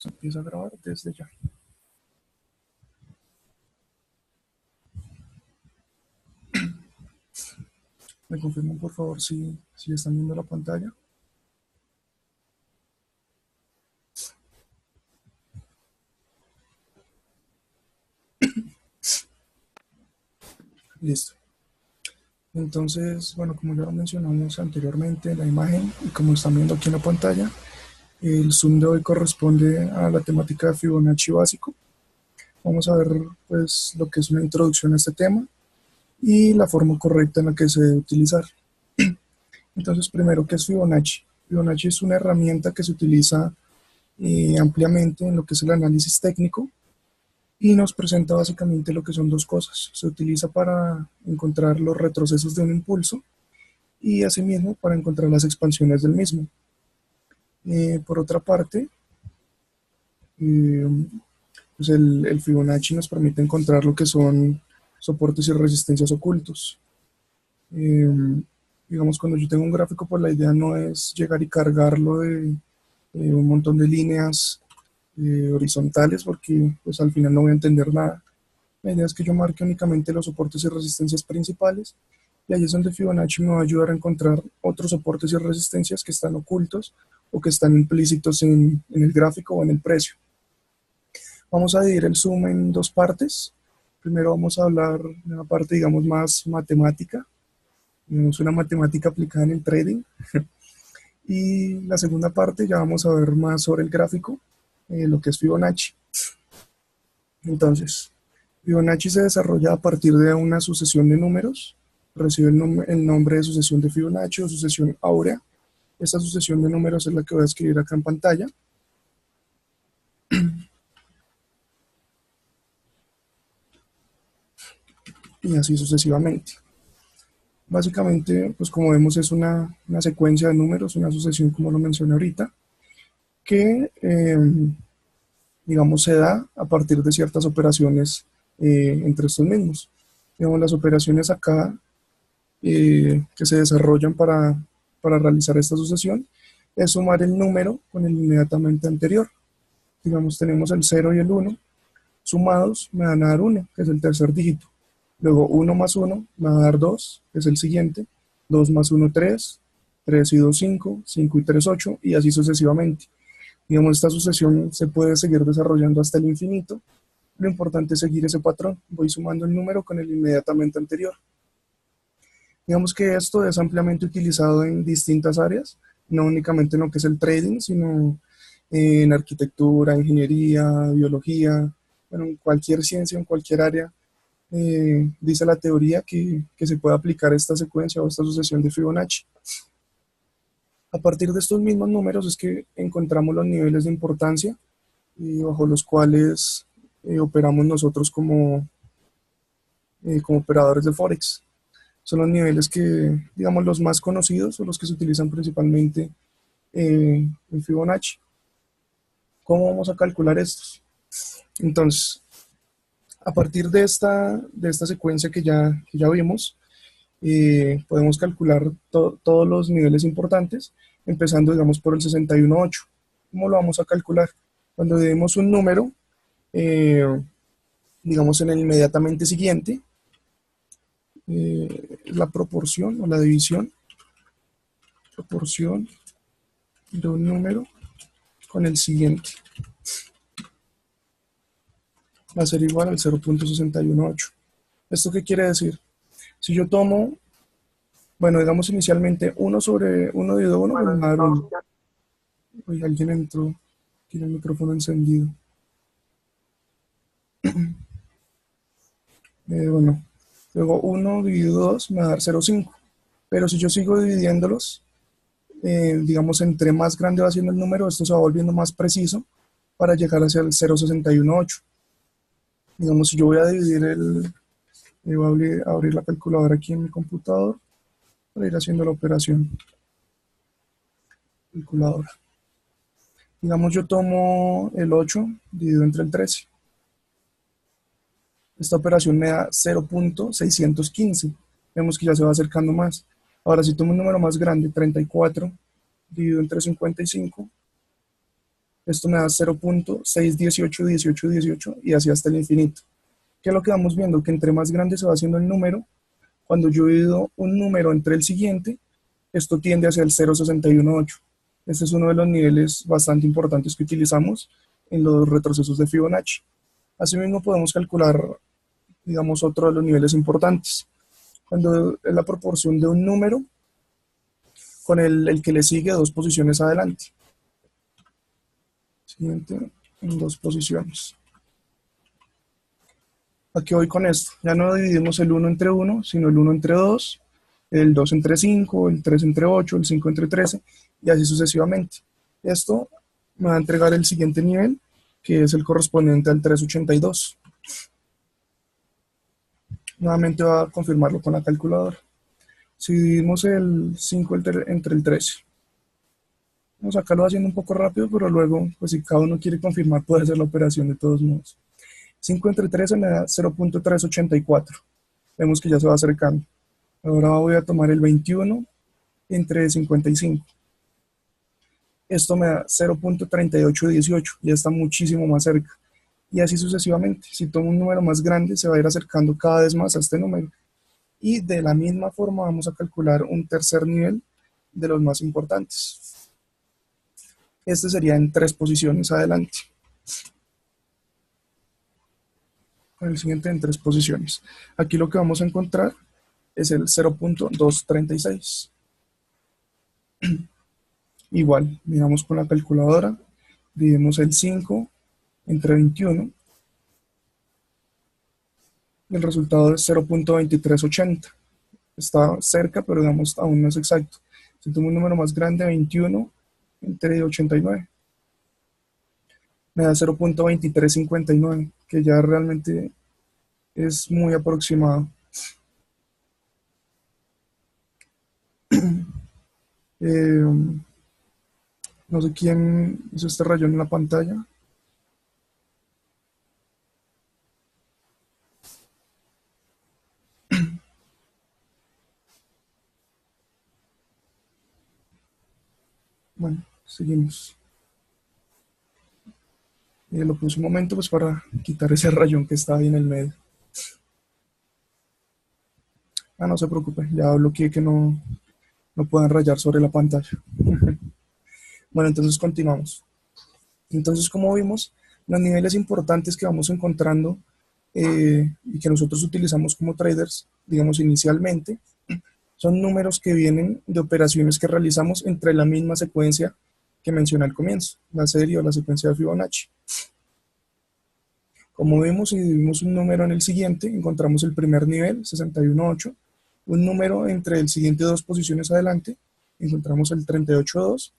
Se empieza a grabar desde ya. Me confirman por favor si están viendo la pantalla. Listo. Entonces, bueno, como ya lo mencionamos anteriormente, la imagen, y como están viendo aquí en la pantalla, el Zoom de hoy corresponde a la temática de Fibonacci básico. Vamos a ver pues lo que es una introducción a este tema y la forma correcta en la que se debe utilizar. Entonces, primero, ¿qué es Fibonacci? Fibonacci es una herramienta que se utiliza ampliamente en lo que es el análisis técnico y nos presenta básicamente lo que son dos cosas. Se utiliza para encontrar los retrocesos de un impulso y asimismo para encontrar las expansiones del mismo. Por otra parte, pues el Fibonacci nos permite encontrar lo que son soportes y resistencias ocultos. Digamos, cuando yo tengo un gráfico, pues la idea no es llegar y cargarlo de un montón de líneas horizontales, porque pues al final no voy a entender nada. La idea es que yo marque únicamente los soportes y resistencias principales, y ahí es donde Fibonacci me va a ayudar a encontrar otros soportes y resistencias que están ocultos o que están implícitos en el gráfico o en el precio. Vamos a dividir el Zoom en dos partes. Primero vamos a hablar de una parte, digamos, más matemática. Es una matemática aplicada en el trading. Y la segunda parte ya vamos a ver más sobre el gráfico, lo que es Fibonacci. Entonces, Fibonacci se desarrolla a partir de una sucesión de números. Recibe el nombre de sucesión de Fibonacci o sucesión áurea. Esta sucesión de números es la que voy a escribir acá en pantalla. Y así sucesivamente. Básicamente, pues como vemos, es una secuencia de números, una sucesión, como lo mencioné ahorita, que, digamos, se da a partir de ciertas operaciones entre estos mismos. Digamos, las operaciones acá que se desarrollan para realizar esta sucesión es sumar el número con el inmediatamente anterior. Digamos, tenemos el 0 y el 1, sumados me van a dar 1, que es el tercer dígito. Luego 1 más 1 me va a dar 2, que es el siguiente. 2 más 1, 3. 3 y 2, 5. 5 y 3, 8. Y así sucesivamente. Digamos, esta sucesión se puede seguir desarrollando hasta el infinito. Lo importante es seguir ese patrón. Voy sumando el número con el inmediatamente anterior. Digamos que esto es ampliamente utilizado en distintas áreas, no únicamente en lo que es el trading, sino en arquitectura, ingeniería, biología, bueno, en cualquier ciencia, en cualquier área. Dice la teoría que se puede aplicar esta secuencia o esta sucesión de Fibonacci. A partir de estos mismos números es que encontramos los niveles de importancia bajo los cuales operamos nosotros como operadores de Forex. Son los niveles que, digamos, los más conocidos o los que se utilizan principalmente en Fibonacci. ¿Cómo vamos a calcular estos? Entonces, a partir de esta secuencia que ya vimos, podemos calcular todos los niveles importantes, empezando, digamos, por el 61.8. ¿Cómo lo vamos a calcular? Cuando demos un número, digamos, en el inmediatamente siguiente, la proporción o la división, proporción de un número con el siguiente va a ser igual al 0.618. ¿Esto qué quiere decir? Si yo tomo, bueno, digamos inicialmente 1 sobre 1 dividido 1, pues me va a dar 1. Oye, alguien entró, tiene el micrófono encendido. Bueno, luego 1 dividido 2 me va a dar 0.5. Pero si yo sigo dividiéndolos, digamos, entre más grande va siendo el número, esto se va volviendo más preciso para llegar hacia el 0.618. Digamos, si yo voy a dividir voy a abrir la calculadora aquí en mi computador para ir haciendo la operación. Calculadora. Digamos, yo tomo el 8 dividido entre el 13. Esta operación me da 0.615. Vemos que ya se va acercando más. Ahora, si tomo un número más grande, 34 dividido entre 55, Esto me da 0.6181818 y así hasta el infinito. ¿Qué es lo que vamos viendo? Que entre más grande se va haciendo el número, cuando yo divido un número entre el siguiente, esto tiende hacia el 0.618. Este es uno de los niveles bastante importantes que utilizamos en los retrocesos de Fibonacci. Asimismo podemos calcular, digamos, otro de los niveles importantes. Cuando es la proporción de un número con el que le sigue dos posiciones adelante. Siguiente, en dos posiciones. ¿A qué voy con esto? Ya no dividimos el 1 entre 1, sino el 1 entre 2, el 2 entre 5, el 3 entre 8, el 5 entre 13, y así sucesivamente. Esto me va a entregar el siguiente nivel, que es el correspondiente al 382. Nuevamente va a confirmarlo con la calculadora. Si dividimos el 5 entre el 13, vamos a sacarlo haciendo un poco rápido, pero luego, pues si cada uno quiere confirmar, puede hacer la operación de todos modos. 5 entre 13 me da 0.384. Vemos que ya se va acercando. Ahora voy a tomar el 21 entre 55. Esto me da 0.3818, ya está muchísimo más cerca. Y así sucesivamente. Si tomo un número más grande, se va a ir acercando cada vez más a este número. Y de la misma forma vamos a calcular un tercer nivel de los más importantes. Este sería en 3 posiciones adelante. Con el siguiente en 3 posiciones. Aquí lo que vamos a encontrar es el 0.236. Igual, miramos con la calculadora, dividimos el 5 entre 21, y el resultado es 0.2380. Está cerca, pero digamos aún no es exacto. Si tomo un número más grande, 21 entre 89, me da 0.2359, que ya realmente es muy aproximado. Eh, no sé quién hizo este rayón en la pantalla. Bueno, seguimos. Lo puse un momento pues para quitar ese rayón que estaba ahí en el medio. Ah, no se preocupe, ya bloqueé que no puedan rayar sobre la pantalla. Bueno, entonces continuamos. Entonces, como vimos, los niveles importantes que vamos encontrando y que nosotros utilizamos como traders, digamos inicialmente, son números que vienen de operaciones que realizamos entre la misma secuencia que mencioné al comienzo, la serie o la secuencia de Fibonacci. Como vimos, si dividimos un número en el siguiente, encontramos el primer nivel, 61.8, un número entre el siguiente dos posiciones adelante, encontramos el 38.2,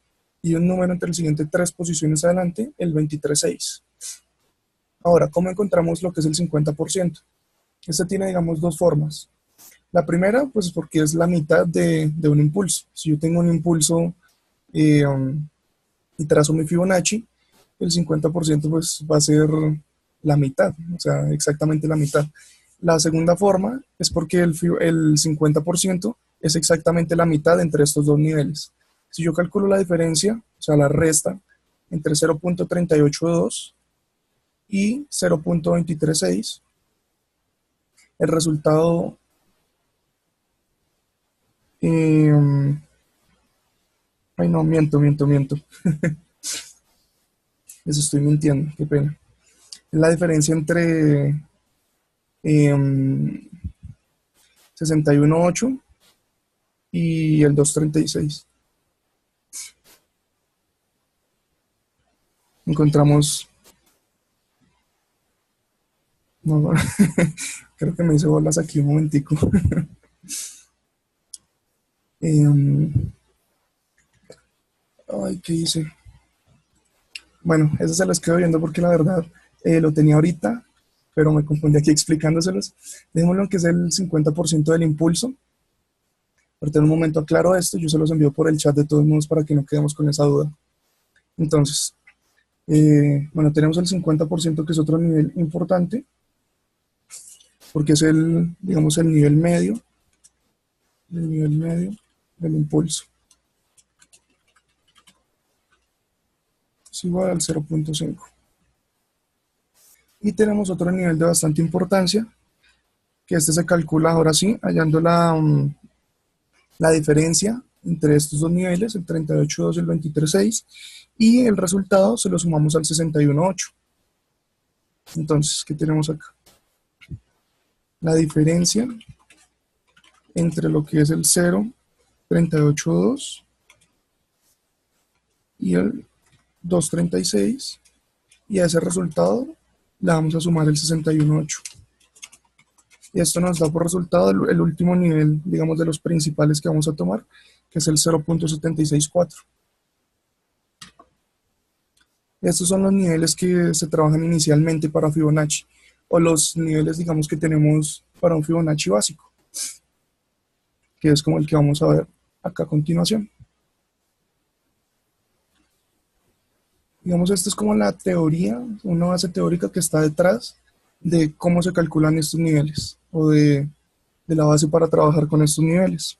y un número entre el siguiente tres posiciones adelante, el 23.6. Ahora, ¿cómo encontramos lo que es el 50%? Este tiene, digamos, dos formas. La primera, pues porque es la mitad de un impulso. Si yo tengo un impulso eh, y trazo mi Fibonacci, el 50% pues va a ser la mitad, o sea, exactamente la mitad. La segunda forma es porque el 50% es exactamente la mitad entre estos dos niveles. Si yo calculo la diferencia, o sea, la resta entre 0.382 y 0.236, el resultado, eh, ay no, miento, les estoy mintiendo, qué pena. Es la diferencia entre 61.8 y el 236. Encontramos, no, creo que me hice bolas aquí un momentico. Ay, ¿qué hice? Bueno, eso se los quedo viendo porque la verdad lo tenía ahorita, pero me confundí aquí explicándoselos. Dejémoslo que es el 50% del impulso. Ahorita en un momento aclaro esto, yo se los envío por el chat de todos modos para que no quedemos con esa duda. Entonces, bueno, tenemos el 50% que es otro nivel importante, porque es digamos, el nivel medio del impulso. es igual al 0.5. Y tenemos otro nivel de bastante importancia, que este se calcula ahora sí, hallando la diferencia entre estos dos niveles, el 38.2 y el 23.6, y el resultado se lo sumamos al 61.8. Entonces, ¿qué tenemos acá? La diferencia entre lo que es el 0.38.2 y el 2.36, y a ese resultado le vamos a sumar el 61.8. Y esto nos da por resultado el último nivel, digamos, de los principales que vamos a tomar, que es el 0.764. Estos son los niveles que se trabajan inicialmente para Fibonacci, o los niveles, digamos, que tenemos para un Fibonacci básico, que es como el que vamos a ver acá a continuación. Digamos, esta es como la teoría, una base teórica que está detrás de cómo se calculan estos niveles, o de la base para trabajar con estos niveles.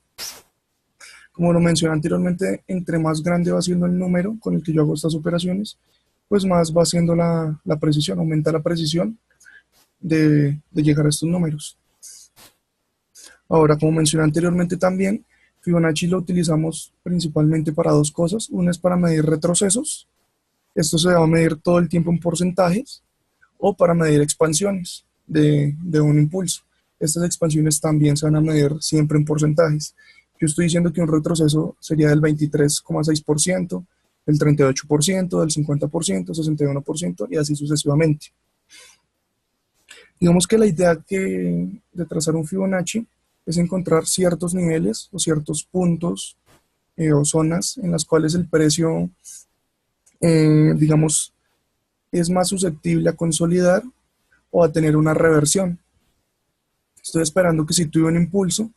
Como lo mencioné anteriormente, entre más grande va siendo el número con el que yo hago estas operaciones, pues más va siendo la precisión, aumenta la precisión de llegar a estos números. Ahora, como mencioné anteriormente también, Fibonacci lo utilizamos principalmente para dos cosas. Una es para medir retrocesos, esto se va a medir todo el tiempo en porcentajes, o para medir expansiones de un impulso. Estas expansiones también se van a medir siempre en porcentajes. Yo estoy diciendo que un retroceso sería del 23,6%, del 38%, del 50%, 61% y así sucesivamente. Digamos que la idea de trazar un Fibonacci es encontrar ciertos niveles o ciertos puntos o zonas en las cuales el precio, digamos, es más susceptible a consolidar o a tener una reversión. Estoy esperando que si tuve un impulso,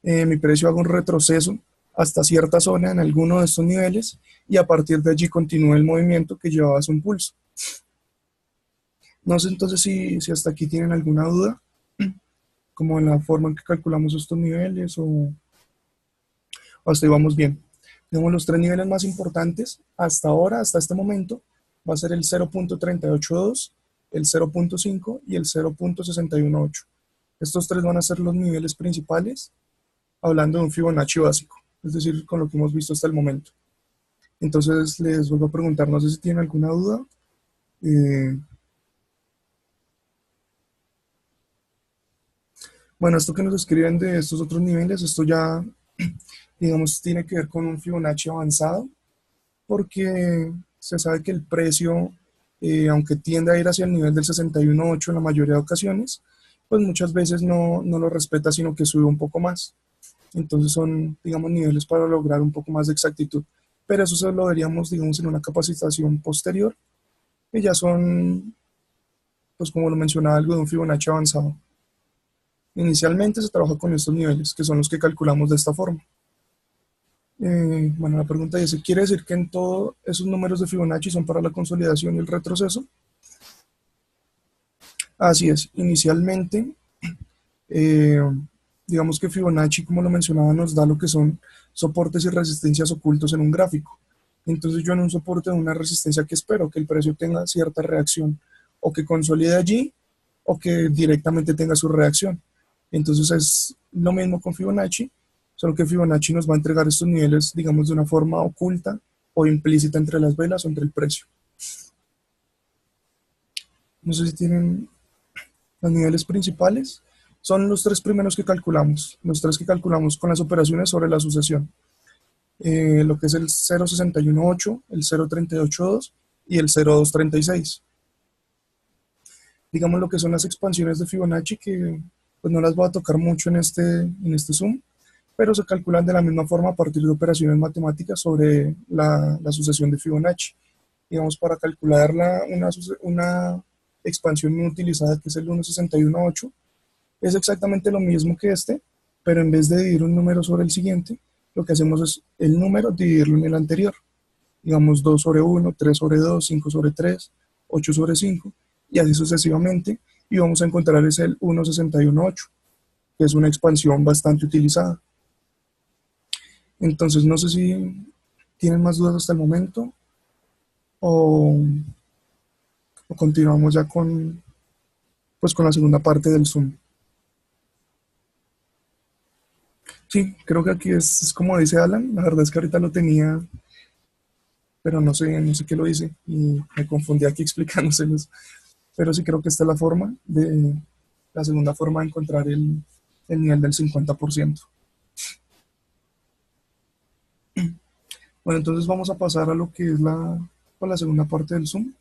mi precio haga un retroceso hasta cierta zona en alguno de estos niveles y a partir de allí continúe el movimiento que llevaba a su impulso. No sé entonces si hasta aquí tienen alguna duda, como en la forma en que calculamos estos niveles o hasta ahí vamos bien. Digamos, los tres niveles más importantes hasta ahora, hasta este momento, va a ser el 0.382, el 0.5 y el 0.618. Estos tres van a ser los niveles principales, hablando de un Fibonacci básico, es decir, con lo que hemos visto hasta el momento. Entonces les vuelvo a preguntar, no sé si tienen alguna duda. Bueno, esto que nos escriben de estos otros niveles, esto ya, digamos, tiene que ver con un Fibonacci avanzado, porque se sabe que el precio, aunque tiende a ir hacia el nivel del 61.8 en la mayoría de ocasiones, pues muchas veces no lo respeta, sino que sube un poco más. Entonces son, digamos, niveles para lograr un poco más de exactitud. Pero eso se lo veríamos, digamos, en una capacitación posterior, que ya son, pues como lo mencionaba, algo de un Fibonacci avanzado. Inicialmente se trabaja con estos niveles, que son los que calculamos de esta forma. Bueno, la pregunta dice, ¿quiere decir que en todos esos números de Fibonacci son para la consolidación y el retroceso? Así es, inicialmente, eh, digamos que Fibonacci, como lo mencionaba, nos da lo que son soportes y resistencias ocultos en un gráfico. Entonces yo en un soporte de una resistencia que espero que el precio tenga cierta reacción, o que consolide allí, o que directamente tenga su reacción. Entonces es lo mismo con Fibonacci, solo que Fibonacci nos va a entregar estos niveles, digamos, de una forma oculta o implícita entre las velas o entre el precio. No sé si tienen los niveles principales. Son los tres primeros que calculamos, los tres que calculamos con las operaciones sobre la sucesión. Lo que es el 0.618, el 0.382 y el 0.236. Digamos lo que son las expansiones de Fibonacci, que pues no las voy a tocar mucho en este Zoom, pero se calculan de la misma forma a partir de operaciones matemáticas sobre la sucesión de Fibonacci. Digamos, para calcular una expansión muy utilizada, que es el 1.618, es exactamente lo mismo que este, pero en vez de dividir un número sobre el siguiente, lo que hacemos es el número dividirlo en el anterior. Digamos 2 sobre 1, 3 sobre 2, 5 sobre 3, 8 sobre 5, y así sucesivamente, y vamos a encontrar es el 1.618, que es una expansión bastante utilizada. Entonces, no sé si tienen más dudas hasta el momento o, o continuamos ya con, pues, con la segunda parte del Zoom. Sí, creo que aquí es como dice Alan. La verdad es que ahorita lo tenía, pero no sé qué lo hice y me confundí aquí explicándoselos. Pero sí creo que esta es la segunda forma de encontrar el nivel del 50%. Bueno, entonces vamos a pasar a lo que es la segunda parte del Zoom.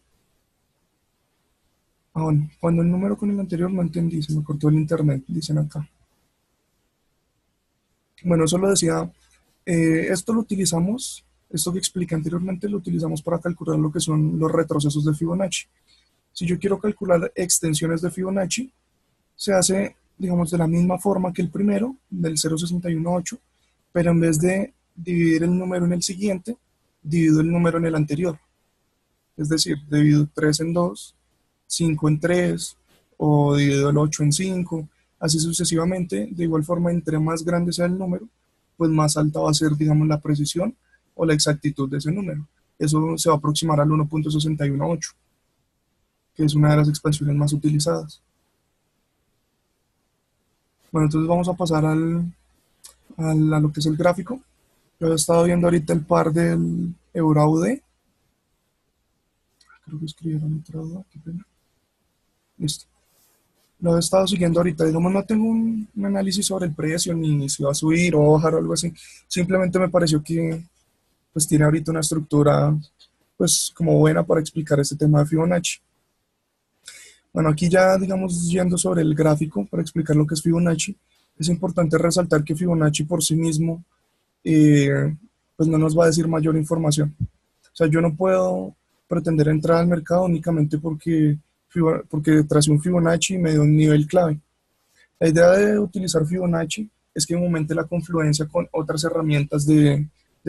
Ah, bueno, cuando el número con el anterior no entendí, se me cortó el internet, dicen acá. Bueno, eso lo decía, esto lo utilizamos, esto que expliqué anteriormente, lo utilizamos para calcular lo que son los retrocesos de Fibonacci. Si yo quiero calcular extensiones de Fibonacci, se hace, digamos, de la misma forma que el primero, del 0,618, pero en vez de dividir el número en el siguiente, divido el número en el anterior. Es decir, divido 3 en 2, 5 en 3, o divido el 8 en 5, así sucesivamente. De igual forma, entre más grande sea el número, pues más alta va a ser, digamos, la precisión o la exactitud de ese número. Eso se va a aproximar al 1,618, que es una de las expansiones más utilizadas. Bueno, entonces vamos a pasar a lo que es el gráfico. Yo he estado viendo ahorita el par del EUR-AUD. Creo que escribieron otra duda, qué pena. Listo. Lo he estado siguiendo ahorita. Digamos, no tengo un análisis sobre el precio, ni si va a subir o bajar o algo así. Simplemente me pareció que pues tiene ahorita una estructura pues como buena para explicar este tema de Fibonacci. Bueno, aquí ya digamos yendo sobre el gráfico para explicar lo que es Fibonacci, es importante resaltar que Fibonacci por sí mismo eh, pues no nos va a decir mayor información. O sea, yo no puedo pretender entrar al mercado únicamente porque tracé un Fibonacci y me dio un nivel clave. La idea de utilizar Fibonacci es que aumente la confluencia con otras herramientas de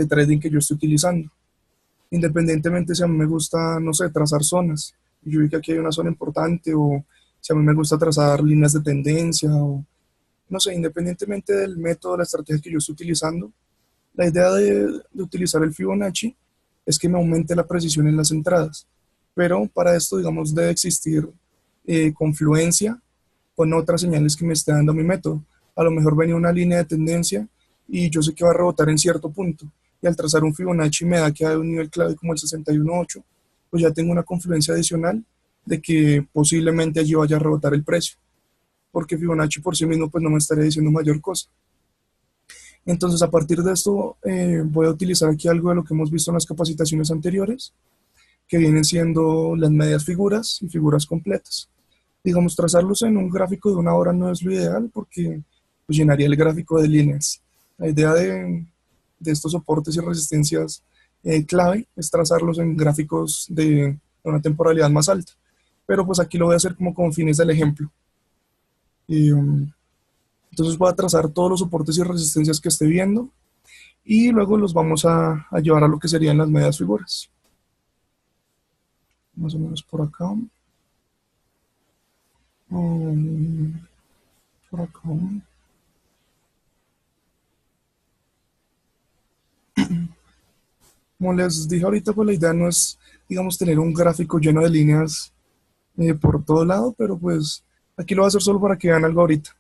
trading que yo estoy utilizando. Independientemente si a mí me gusta, no sé, trazar zonas, y yo vi que aquí hay una zona importante, o si a mí me gusta trazar líneas de tendencia, o no sé, independientemente del método, la estrategia que yo estoy utilizando, la idea de utilizar el Fibonacci es que me aumente la precisión en las entradas. Pero para esto, digamos, debe existir confluencia con otras señales que me esté dando mi método. A lo mejor venía una línea de tendencia y yo sé que va a rebotar en cierto punto. Y al trazar un Fibonacci me da que hay un nivel clave como el 61.8, pues ya tengo una confluencia adicional de que posiblemente allí vaya a rebotar el precio. Porque Fibonacci por sí mismo pues no me estaría diciendo mayor cosa. Entonces, a partir de esto, voy a utilizar aquí algo de lo que hemos visto en las capacitaciones anteriores, que vienen siendo las medias figuras y figuras completas. Digamos, trazarlos en un gráfico de una hora no es lo ideal porque pues, llenaría el gráfico de líneas. La idea de estos soportes y resistencias clave es trazarlos en gráficos de una temporalidad más alta. Pero pues aquí lo voy a hacer como con fines del ejemplo. Y, entonces voy a trazar todos los soportes y resistencias que esté viendo y luego los vamos a llevar a lo que serían las medias figuras. Más o menos por acá. Por acá. Como les dije ahorita, pues la idea no es, digamos, tener un gráfico lleno de líneas por todo lado, pero pues aquí lo voy a hacer solo para que vean algo ahorita.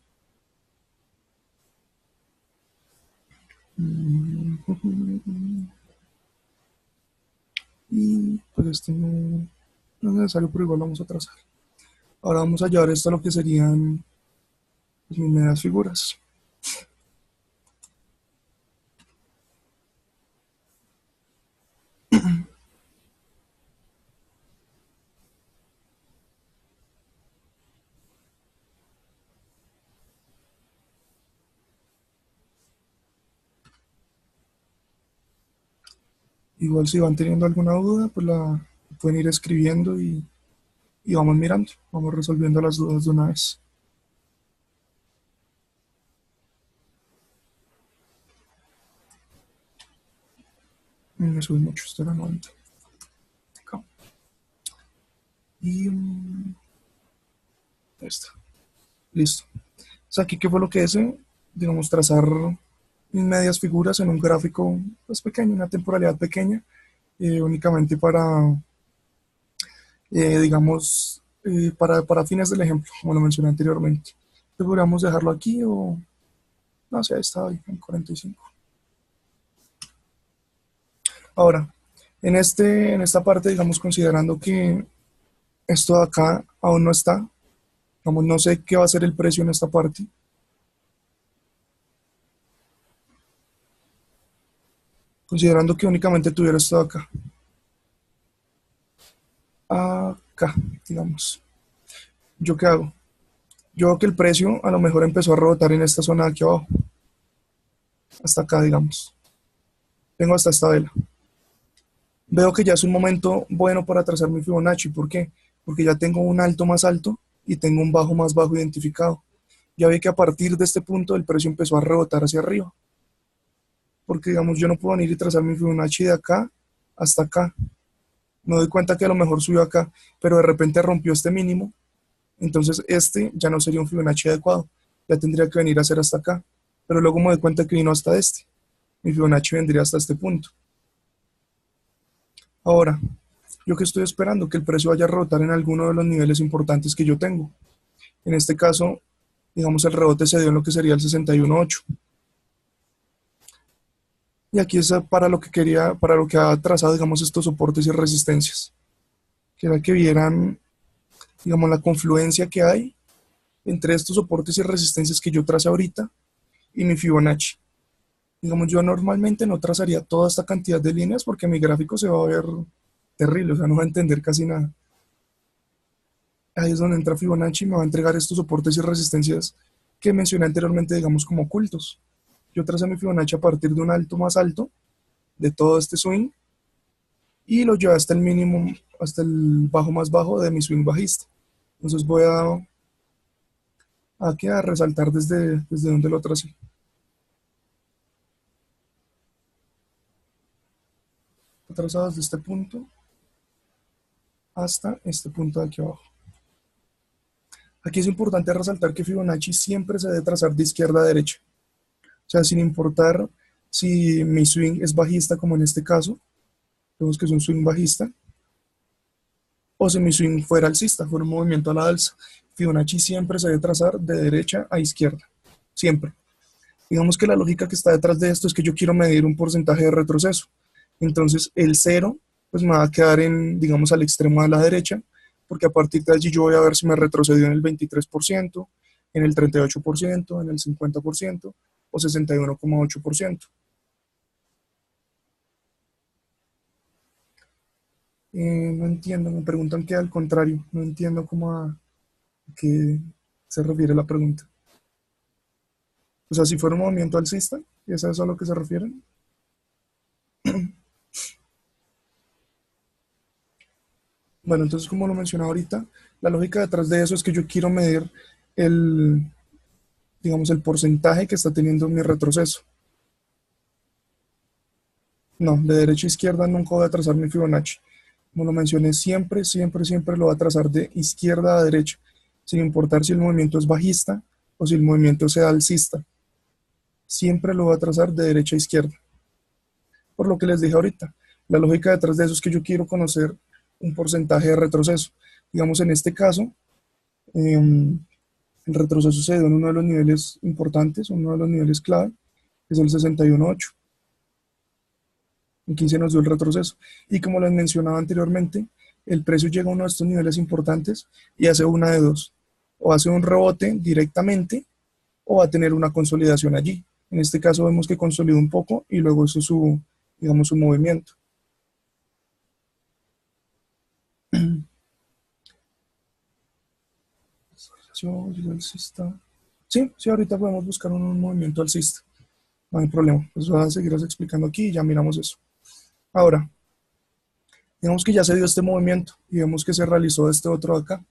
Y pues esto no es necesario, pero igual lo vamos a trazar. Ahora vamos a llevar esto a lo que serían pues, mis medias figuras. Igual si van teniendo alguna duda, pues la pueden ir escribiendo y vamos mirando, vamos resolviendo las dudas de una vez. Me sube mucho, esto era 90. Acá. Y esto. Listo. O sea, aquí qué fue lo que hice, digamos, trazar mis medias figuras en un gráfico pues pequeño, una temporalidad pequeña, únicamente para digamos, para fines del ejemplo, como lo mencioné anteriormente. Entonces podríamos dejarlo aquí o, no sé, está ahí en 45. Ahora, en esta parte, digamos, considerando que esto de acá aún no está, digamos, no sé qué va a ser el precio en esta parte, considerando que únicamente tuviera esto de acá, digamos. ¿Yo qué hago? Yo veo que el precio a lo mejor empezó a rebotar en esta zona de aquí abajo, hasta acá, digamos. Tengo hasta esta vela. Veo que ya es un momento bueno para trazar mi Fibonacci. ¿Por qué? Porque ya tengo un alto más alto y tengo un bajo más bajo identificado. Ya vi que a partir de este punto el precio empezó a rebotar hacia arriba. Porque, digamos, yo no puedo venir y trazar mi Fibonacci de acá hasta acá. Me doy cuenta que a lo mejor subió acá, pero de repente rompió este mínimo. Entonces este ya no sería un Fibonacci adecuado. Ya tendría que venir a ser hasta acá. Pero luego me doy cuenta que vino hasta este. Mi Fibonacci vendría hasta este punto. Ahora, yo que estoy esperando que el precio vaya a rebotar en alguno de los niveles importantes que yo tengo. En este caso, digamos, el rebote se dio en lo que sería el 61.8. Y aquí es para lo que quería, para lo que ha trazado, digamos, estos soportes y resistencias. Que era que vieran, digamos, la confluencia que hay entre estos soportes y resistencias que yo trace ahorita y mi Fibonacci. Digamos, yo normalmente no trazaría toda esta cantidad de líneas porque mi gráfico se va a ver terrible, o sea, no va a entender casi nada. Ahí es donde entra Fibonacci y me va a entregar estos soportes y resistencias que mencioné anteriormente, digamos, como ocultos. Yo tracé mi Fibonacci a partir de un alto más alto de todo este swing y lo llevé hasta el mínimo, hasta el bajo más bajo de mi swing bajista. Entonces voy a resaltar desde donde lo tracé. He trazado desde este punto hasta este punto de aquí abajo. Aquí es importante resaltar que Fibonacci siempre se debe trazar de izquierda a derecha. O sea, sin importar si mi swing es bajista, como en este caso, vemos que es un swing bajista, o si mi swing fuera alcista, fuera un movimiento a la alza. Fibonacci siempre se debe trazar de derecha a izquierda, siempre. Digamos que la lógica que está detrás de esto es que yo quiero medir un porcentaje de retroceso. Entonces el cero pues me va a quedar en, digamos, al extremo de la derecha, porque a partir de allí yo voy a ver si me retrocedió en el 23%, en el 38%, en el 50% o 61,8%. No entiendo, me preguntan que al contrario, no entiendo cómo a qué se refiere la pregunta. O sea, si fuera un movimiento alcista, ¿es a eso a lo que se refieren? Bueno, entonces como lo mencionaba ahorita, la lógica detrás de eso es que yo quiero medir el, digamos, el porcentaje que está teniendo mi retroceso. No, de derecha a izquierda nunca voy a trazar mi Fibonacci. Como lo mencioné, siempre lo voy a trazar de izquierda a derecha, sin importar si el movimiento es bajista o si el movimiento sea alcista. Siempre lo voy a trazar de derecha a izquierda. Por lo que les dije ahorita, la lógica detrás de eso es que yo quiero conocer un porcentaje de retroceso. Digamos, en este caso, el retroceso se dio en uno de los niveles importantes, uno de los niveles clave, que es el 61.8. Aquí se nos dio el retroceso. Y como les mencionaba anteriormente, el precio llega a uno de estos niveles importantes y hace una de dos. O hace un rebote directamente o va a tener una consolidación allí. En este caso vemos que consolidó un poco y luego hizo su, digamos, su movimiento. Sí, sí, ahorita podemos buscar un movimiento alcista. No hay problema. Pues voy a seguir explicando aquí y ya miramos eso. Ahora, digamos que ya se dio este movimiento y vemos que se realizó este otro de acá.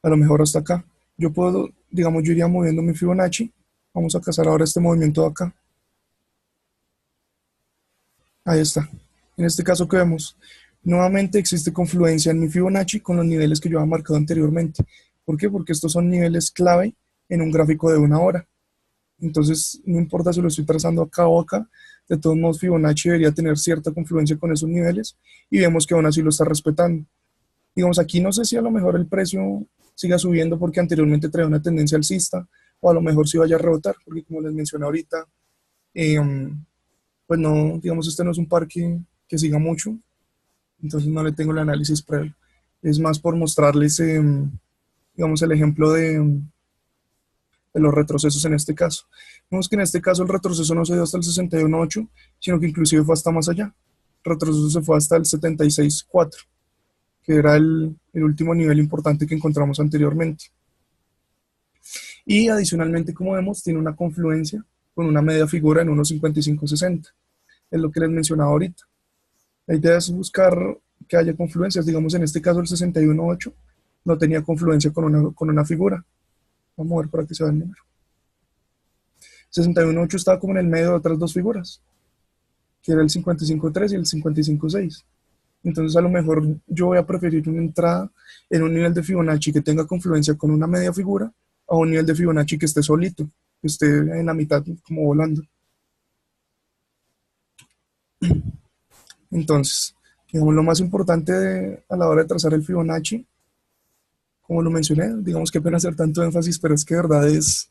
A lo mejor hasta acá. Yo puedo, digamos, yo iría moviendo mi Fibonacci. Vamos a cazar ahora este movimiento de acá. Ahí está. En este caso, ¿qué vemos? Nuevamente existe confluencia en mi Fibonacci con los niveles que yo había marcado anteriormente. ¿Por qué? Porque estos son niveles clave en un gráfico de una hora. Entonces, no importa si lo estoy trazando acá o acá, De todos modos, Fibonacci debería tener cierta confluencia con esos niveles y vemos que aún así lo está respetando. Digamos, aquí no sé si a lo mejor el precio siga subiendo porque anteriormente traía una tendencia alcista, o a lo mejor sí vaya a rebotar, porque como les mencioné ahorita, eh, pues no, digamos, este no es un par que siga mucho, entonces no le tengo el análisis previo. Es más por mostrarles, digamos, el ejemplo de los retrocesos en este caso. Vemos que en este caso el retroceso no se dio hasta el 61.8, sino que inclusive fue hasta más allá. El retroceso se fue hasta el 76.4, que era el último nivel importante que encontramos anteriormente. Y adicionalmente, como vemos, tiene una confluencia con una media figura en 1.5560. Es lo que les mencionaba ahorita. La idea es buscar que haya confluencias. Digamos, en este caso el 61.8 no tenía confluencia con una figura. Vamos a ver para que se vea el número. 61.8 estaba como en el medio de otras dos figuras, que era el 55.3 y el 55.6. Entonces a lo mejor yo voy a preferir una entrada en un nivel de Fibonacci que tenga confluencia con una media figura a un nivel de Fibonacci que esté solito, que esté en la mitad como volando. Entonces, digamos, lo más importante a la hora de trazar el Fibonacci, como lo mencioné, digamos que pena hacer tanto énfasis, pero es que de verdad es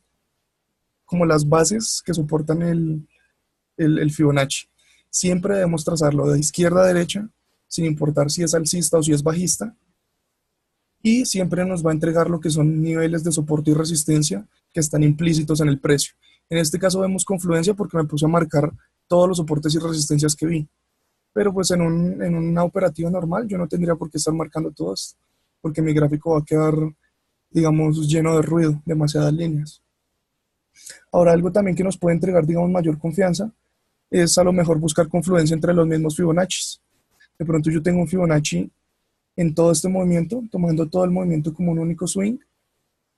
como las bases que soportan el Fibonacci. Siempre debemos trazarlo de izquierda a derecha, sin importar si es alcista o si es bajista, y siempre nos va a entregar lo que son niveles de soporte y resistencia que están implícitos en el precio. En este caso vemos confluencia porque me puse a marcar todos los soportes y resistencias que vi, pero pues en una operativa normal yo no tendría por qué estar marcando todos, porque mi gráfico va a quedar, digamos, lleno de ruido, demasiadas líneas. Ahora, algo también que nos puede entregar, digamos, mayor confianza es a lo mejor buscar confluencia entre los mismos Fibonacci. De pronto yo tengo un Fibonacci en todo este movimiento, tomando todo el movimiento como un único swing,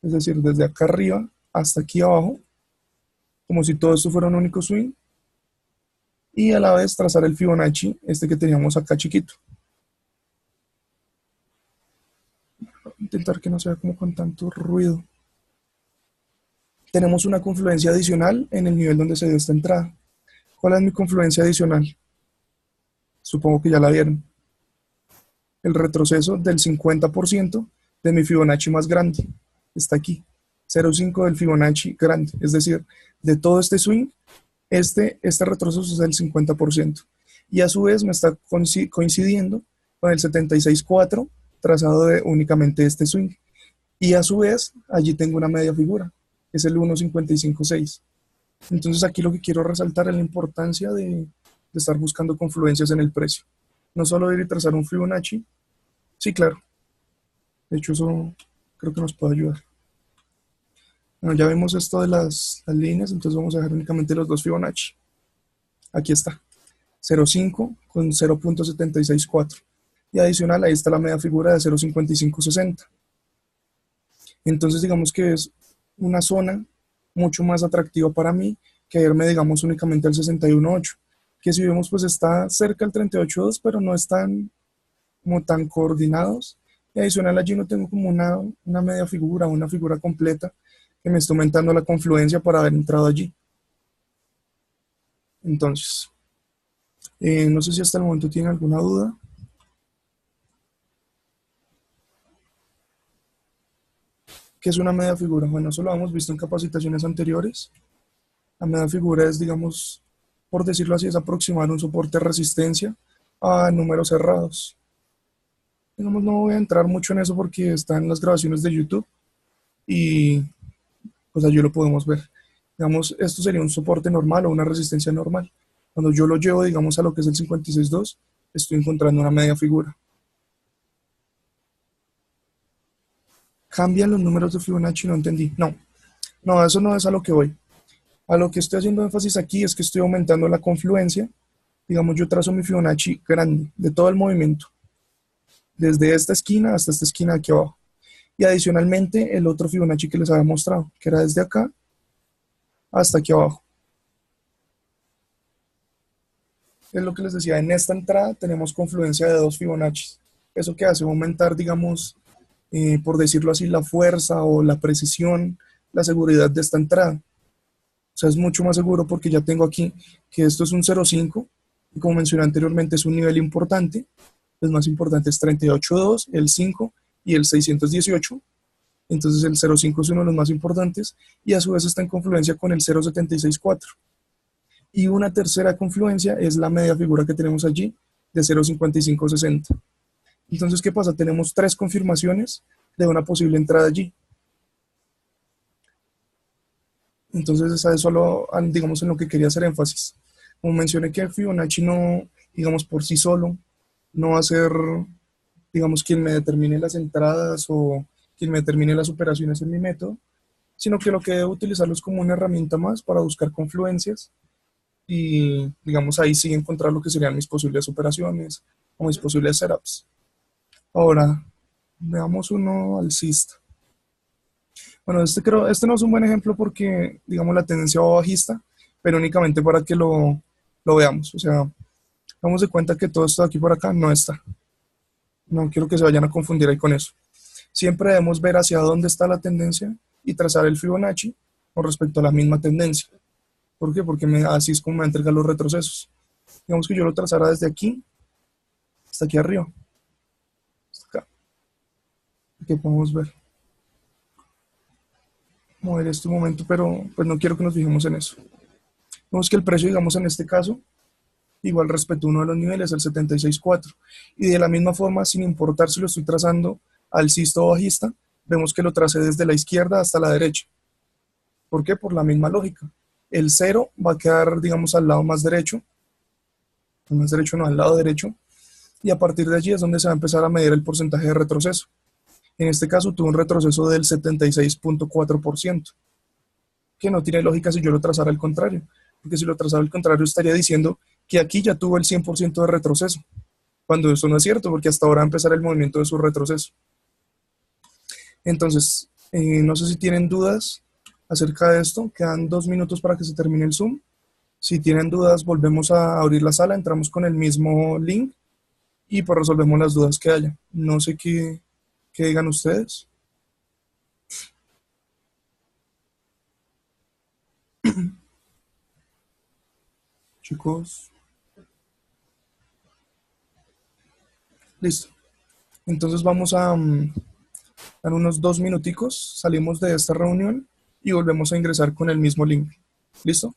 es decir, desde acá arriba hasta aquí abajo, como si todo esto fuera un único swing, y a la vez trazar el Fibonacci, este que teníamos acá chiquito. Intentar que no sea como con tanto ruido. Tenemos una confluencia adicional en el nivel donde se dio esta entrada. ¿Cuál es mi confluencia adicional? Supongo que ya la vieron. El retroceso del 50% de mi Fibonacci más grande. Está aquí. 0.5 del Fibonacci grande. Es decir, de todo este swing, este retroceso es del 50%. Y a su vez me está coincidiendo con el 76.4 trazado de únicamente este swing. Y a su vez, allí tengo una media figura, que es el 1.55.6. Entonces aquí lo que quiero resaltar es la importancia de estar buscando confluencias en el precio. No solo ir y trazar un Fibonacci. Sí, claro. De hecho, eso creo que nos puede ayudar. Bueno, ya vimos esto de las líneas, entonces vamos a dejar únicamente los dos Fibonacci. Aquí está. 0.5 con 0.764. Y adicional, ahí está la media figura de 0.5560. Entonces, digamos que es una zona mucho más atractiva para mí que irme, digamos, únicamente al 61.8. Que si vemos, pues está cerca al 38.2, pero no están como tan coordinados. Y adicional allí no tengo como una media figura, una figura completa que me está aumentando la confluencia para haber entrado allí. Entonces, no sé si hasta el momento tienen alguna duda. ¿Qué es una media figura? Bueno, eso lo hemos visto en capacitaciones anteriores. La media figura es, digamos, por decirlo así, es aproximar un soporte de resistencia a números cerrados. Digamos, no voy a entrar mucho en eso porque está en las grabaciones de YouTube y pues allí lo podemos ver. Digamos, esto sería un soporte normal o una resistencia normal. Cuando yo lo llevo, digamos, a lo que es el 56.2, estoy encontrando una media figura. ¿Cambian los números de Fibonacci? No entendí. No, no, eso no es a lo que voy. A lo que estoy haciendo énfasis aquí es que estoy aumentando la confluencia. Digamos, yo trazo mi Fibonacci grande de todo el movimiento, desde esta esquina hasta esta esquina de aquí abajo. Y adicionalmente el otro Fibonacci que les había mostrado, que era desde acá hasta aquí abajo. Es lo que les decía, en esta entrada tenemos confluencia de dos Fibonacci. Eso que hace aumentar, digamos, por decirlo así, la fuerza o la precisión, la seguridad de esta entrada. sea, es mucho más seguro porque ya tengo aquí que esto es un 0,5 y como mencioné anteriormente es un nivel importante. Los más importantes 38.2, el 5 y el 618. Entonces el 0,5 es uno de los más importantes y a su vez está en confluencia con el 0,764. Y una tercera confluencia es la media figura que tenemos allí de 0,5560. Entonces, ¿qué pasa? Tenemos tres confirmaciones de una posible entrada allí. Entonces, esa es solo, digamos, en lo que quería hacer énfasis. Como mencioné que Fibonacci no, digamos, por sí solo, no va a ser, digamos, quien me determine las entradas o quien me determine las operaciones en mi método, sino que lo que debo utilizarlo es como una herramienta más para buscar confluencias y, digamos, ahí sí encontrar lo que serían mis posibles operaciones o mis posibles setups. Ahora, veamos uno alcista. Bueno, este no es un buen ejemplo porque, digamos, la tendencia va bajista, pero únicamente para que lo veamos. O sea, damos de cuenta que todo esto de aquí por acá no está. No quiero que se vayan a confundir ahí con eso. Siempre debemos ver hacia dónde está la tendencia y trazar el Fibonacci con respecto a la misma tendencia. ¿Por qué? Porque así es como me entrega los retrocesos. Digamos que yo lo trazara desde aquí hasta aquí arriba. Hasta acá. Aquí podemos ver. Mover este momento, pero pues no quiero que nos fijemos en eso. Vemos que el precio, digamos, en este caso, igual respecto a uno de los niveles, el 76.4. Y de la misma forma, sin importar si lo estoy trazando alcista o bajista, vemos que lo tracé desde la izquierda hasta la derecha. ¿Por qué? Por la misma lógica. El 0 va a quedar, digamos, al lado más derecho no, al lado derecho, y a partir de allí es donde se va a empezar a medir el porcentaje de retroceso. En este caso tuve un retroceso del 76.4%, que no tiene lógica si yo lo trazara al contrario, porque si lo trazara al contrario estaría diciendo que aquí ya tuvo el 100% de retroceso, cuando eso no es cierto, porque hasta ahora va a empezar el movimiento de su retroceso. Entonces, no sé si tienen dudas acerca de esto, quedan 2 minutos para que se termine el Zoom. Si tienen dudas, volvemos a abrir la sala, entramos con el mismo link y pues resolvemos las dudas que haya. No sé qué digan ustedes. Chicos, listo. Entonces vamos a dar unos 2 minuticos, salimos de esta reunión y volvemos a ingresar con el mismo link. ¿Listo?